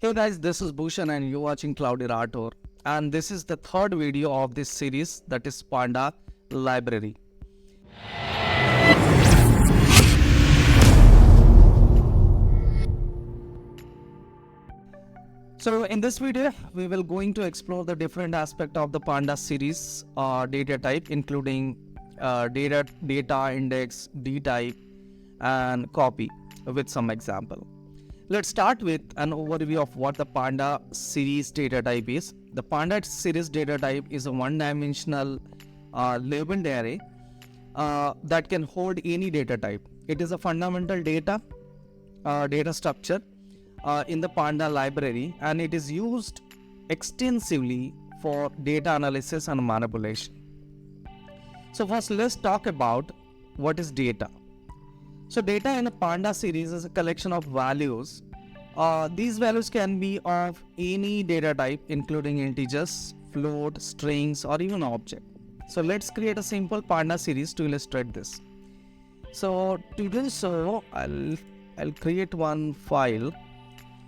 Hey guys, this is Bhushan and you're watching Cloudy Tour, and this is the third video of this series, that is Panda Library. So in this video, we will going to explore the different aspect of the Pandas series data type, including data index, D type, and copy with some example. Let's start with an overview of what the Panda series data type is. The Panda series data type is a one-dimensional labeled array that can hold any data type. It is a fundamental data structure in the Panda library, and it is used extensively for data analysis and manipulation. So first, let's talk about what is data. So data in a Panda series is a collection of values. These values can be of any data type, including integers, float, strings, or even object. So let's create a simple Panda series to illustrate this. So to do so, I'll create one file,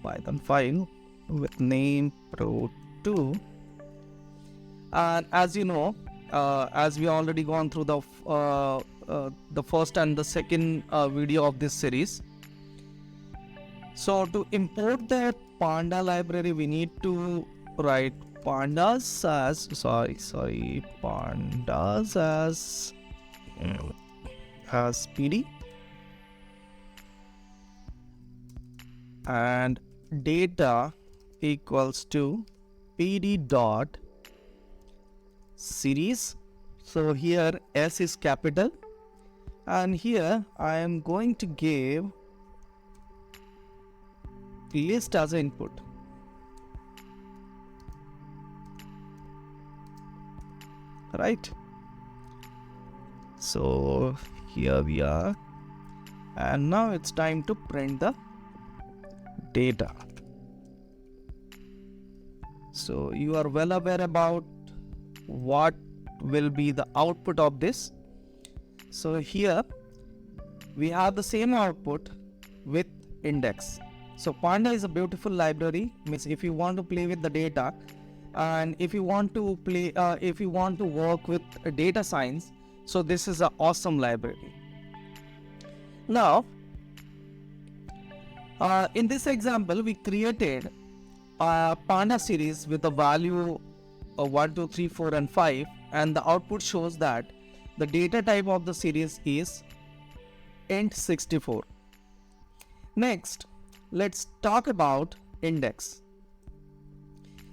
Python file with name pro2. And as you know, as we already gone through the first and the second video of this series. So to import the Panda library, we need to write pandas as pandas as pd and data equals to pd dot series. So here S is capital, and here I am going to give list as an input. Right? So here we are, and now it's time to print the data. So you are well aware about what will be the output of this. So here we have the same output with index. So Panda is a beautiful library. Means if you want to play with the data, and if you want to work with data science, so this is an awesome library. Now in this example, we created a Panda series with a value of 1, 2, 3, 4, and 5, and the output shows that the data type of the series is int64. Next, let's talk about index.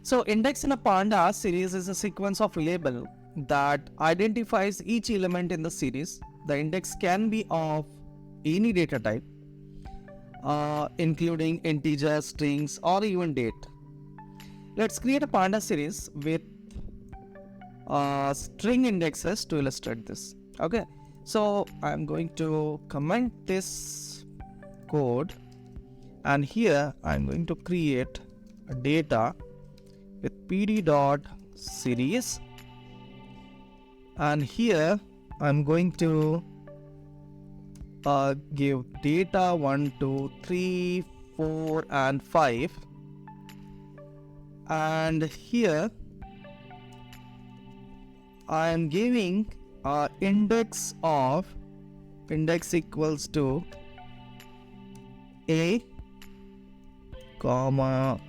So index in a Panda series is a sequence of label that identifies each element in the series. The index can be of any data type, including integers, strings, or even date. Let's create a Panda series with string indexes to illustrate this. Okay, so I'm going to comment this code, and here I'm going to create a data with pd dot series, and here I'm going to give data 1, 2, 3, 4, and 5, and here I am giving index equals to a comma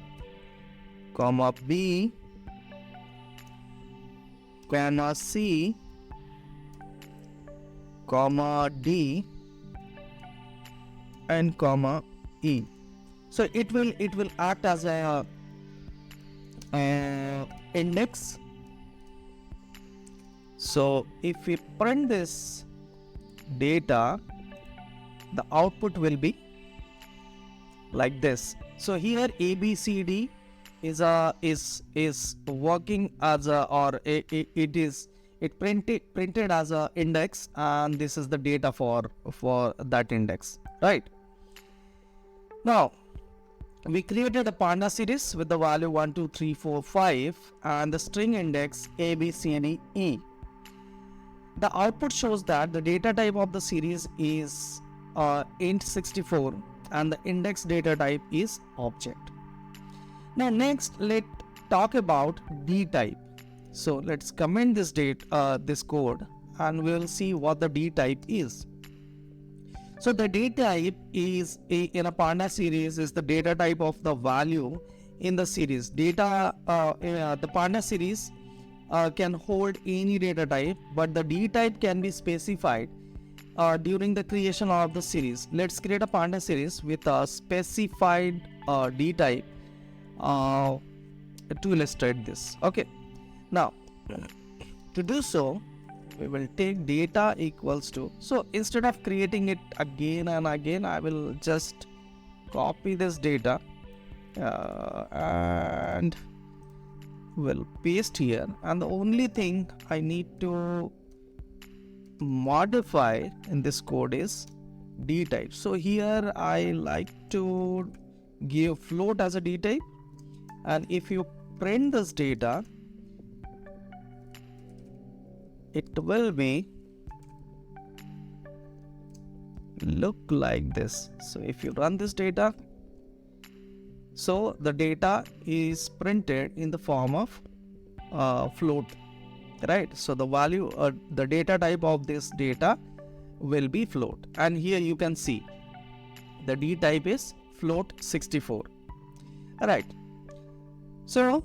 b comma c comma d and comma e. So it will act as a index. So if we print this data, the output will be like this. So here ABCD is working as it printed as a index, and this is the data for that index, right? Now we created a Panda series with the value 1, 2, 3, 4, 5 and the string index A, B, C, and E. The output shows that the data type of the series is int64 and the index data type is object. Now next, let's talk about D type. So let's comment this code, and we'll see what the D type is. So the data type is in a Pandas series is the data type of the value in the series. The Pandas series can hold any data type, but the D type can be specified during the creation of the series. Let's create a Pandas series with a specified D type to illustrate this. Okay. Now, to do so, we will take data equals to, so instead of creating it again and again, I will just copy this data and will paste here, and the only thing I need to modify in this code is D type. So here I like to give float as a D type, and if you print this data, it will be look like this. So if you run this data, so the data is printed in the form of float, right? So the value, the data type of this data will be float, and here you can see the D type is float 64. Alright, so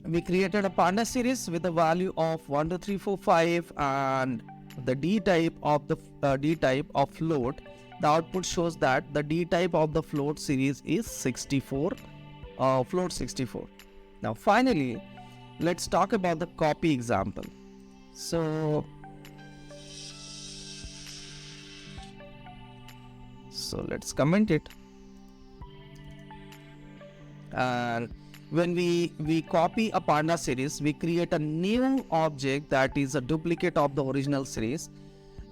we created a Pandas series with a value of 1, 2, 3, 4, 5, and the D type of the D type of float. The output shows that the D type of the float series is 64, float 64. Now finally, let's talk about the copy example. So let's comment it, and when we copy a Pandas series, we create a new object that is a duplicate of the original series,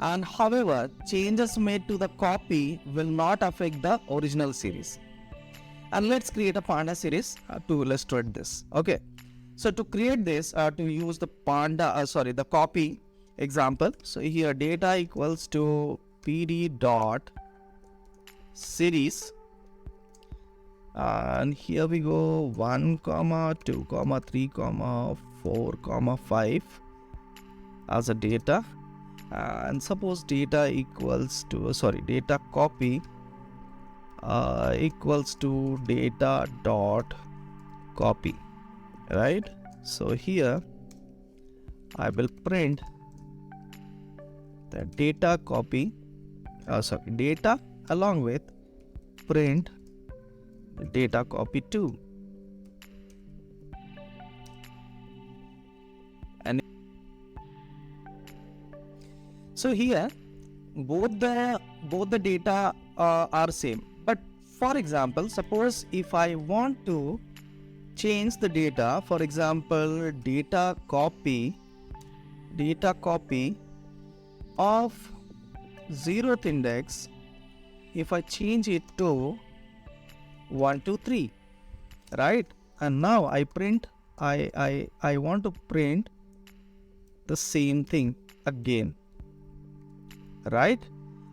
and however, changes made to the copy will not affect the original series. And let's create a Pandas series to illustrate this. Okay, so to create this, to use the the copy example. So here data equals to pd dot series, and here we go 1, 2, 3, 4, 5 as a data, and suppose data equals to data copy equals to data dot copy, right? So here I will print the data copy data along with print data copy 2, and so here both the data are same. But for example, suppose if I want to change the data, for example data copy of 0th index, if I change it to 1, 2, 3, right? And now I want to print the same thing again, right?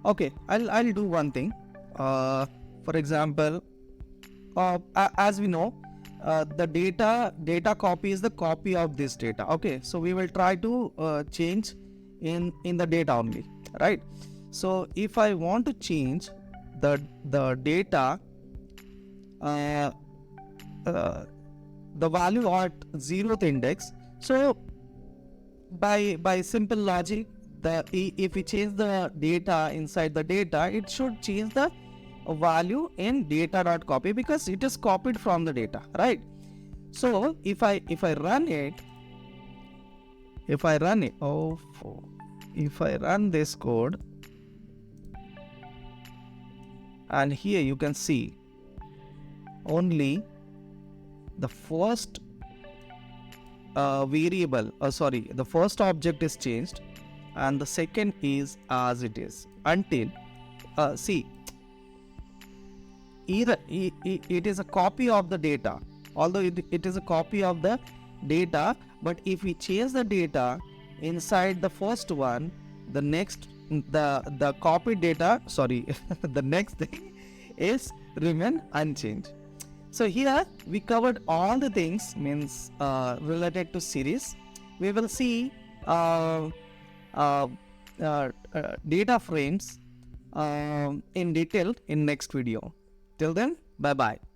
Okay, I'll do one thing. For example, as we know, the data copy is the copy of this data. Okay, so we will try to change in the data only, right? So if I want to change the data, the value at 0th index, so by simple logic, if we change the data inside the data, it should change the value in data.copy because it is copied from the data, right? So if I run this code, and here you can see only the first the first object is changed, and the second is as it is until see, either it is a copy of the data, although it is a copy of the data, but if we change the data inside the first one, the next the copied data the next thing is remain unchanged. So here we covered all the things means related to series. We will see uh, uh, data frames in detail in next video. Till then, bye bye.